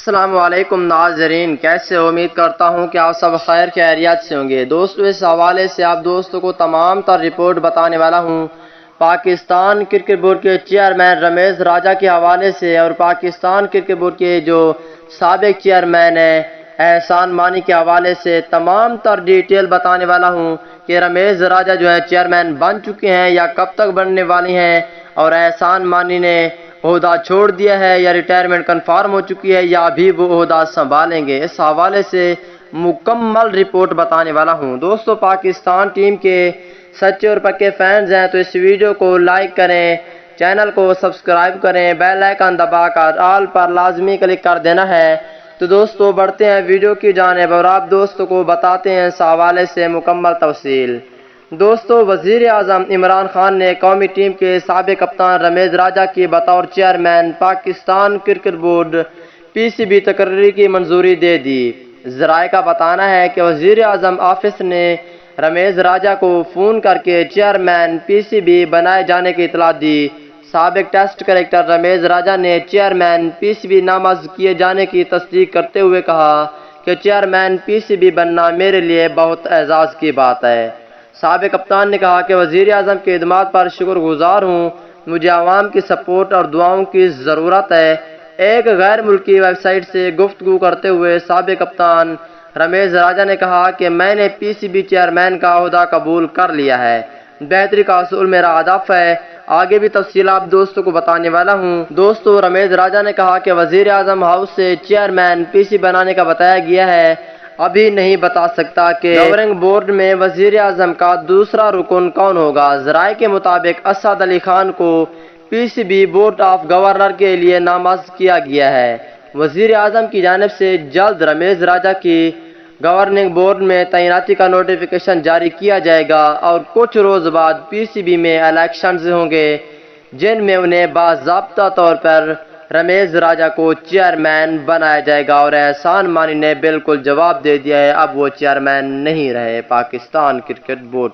السلام علیکم ناظرین، کیسے امید کرتا ہوں کہ آپ سب خیر خیریت سے ہوں گے۔ دوستو اس حوالے سے آپ دوستوں کو تمام تر رپورٹ بتانے والا ہوں پاکستان کرکٹ بورڈ کے چیئرمین رمیز راجہ کے حوالے سے، اور پاکستان کرکٹ بورڈ کے جو سابق چیئرمین ہیں احسان مانی کے حوالے سے تمام تر ڈیٹیل بتانے والا ہوں کہ رمیز راجہ جو ہے چیئرمین بن چکے ہیں یا کب تک بننے والی ہیں، اور احسان مانی نے عہدہ چھوڑ دیا ہے یا ریٹائرمنٹ کنفرم ہو چکی ہے یا ابھی وہ عہدہ سنبھالیں گے۔ اس حوالے سے مکمل رپورٹ بتانے والا ہوں۔ دوستو پاکستان ٹیم کے سچے اور پکے فینز ہیں تو اس ویڈیو کو لائک کریں، چینل کو سبسکرائب کریں، بیل آئیکن دبا کر آل پر لازمی کلک کر دینا ہے۔ تو دوستو بڑھتے ہیں ویڈیو کی جانب اور آپ دوستوں کو بتاتے ہیں اس حوالے سے مکمل تفصیل۔ دوستو وزیراعظم عمران خان نے قومی ٹیم کے سابق کپتان رمیز راجہ کی بطور chairman Pakistan cricket board PCB تقرری کی منظوری دے دی۔ ذرائع کا بتانا ہے کہ وزیراعظم آفس نے رمیز راجہ کو فون کر کے چیئرمین PCB بنائے جانے کی اطلاع دی۔ سابق ٹیسٹ کرکٹر رمیز راجہ نے چیئرمین PCB نامزد کیے جانے کی تصدیق کرتے ہوئے کہا کہ چیئرمین PCB بننا میرے لیے بہت اعزاز کی بات ہے۔ سابق کپتان نے کہا کہ وزیراعظم کے خدمات پر شکر گزار ہوں، مجھے عوام کی سپورٹ اور دعاؤں کی ضرورت ہے۔ ایک غیر ملکی ویب سائٹ سے گفتگو کرتے ہوئے سابق کپتان رمیز راجہ نے کہا کہ میں نے PCB چیئرمین کا عہدہ قبول کر لیا ہے، بہتری کا حصول میرا ہدف ہے، آگے بھی تفصیلات آپ دوستوں کو بتانے والا ہوں۔ دوستو رمیز راجہ نے کہا کہ وزیراعظم ہاؤس سے چیئرمین PCB بنانے کا بتایا گیا ہے، ابھی نہیں بتا سکتا کہ گورننگ بورڈ میں وزیراعظم کا دوسرا رکن کون ہوگا۔ ذرائع کے مطابق اسد علی خان کو PCB بورڈ آف گورنر کے لیے نامزد کیا گیا ہے۔ وزیراعظم کی جانب سے جلد رمیز راجہ کی گورننگ بورڈ میں تعیناتی کا نوٹیفیکیشن جاری کیا جائے گا اور کچھ روز بعد PCB میں الیکشنز ہوں گے جن میں انہیں باضابطہ طور پر رمیز راجہ کو چیئرمین بنایا جائے گا، اور احسان مانی نے بالکل جواب دے دیا ہے اب وہ چیئرمین نہیں رہے پاکستان کرکٹ بورڈ۔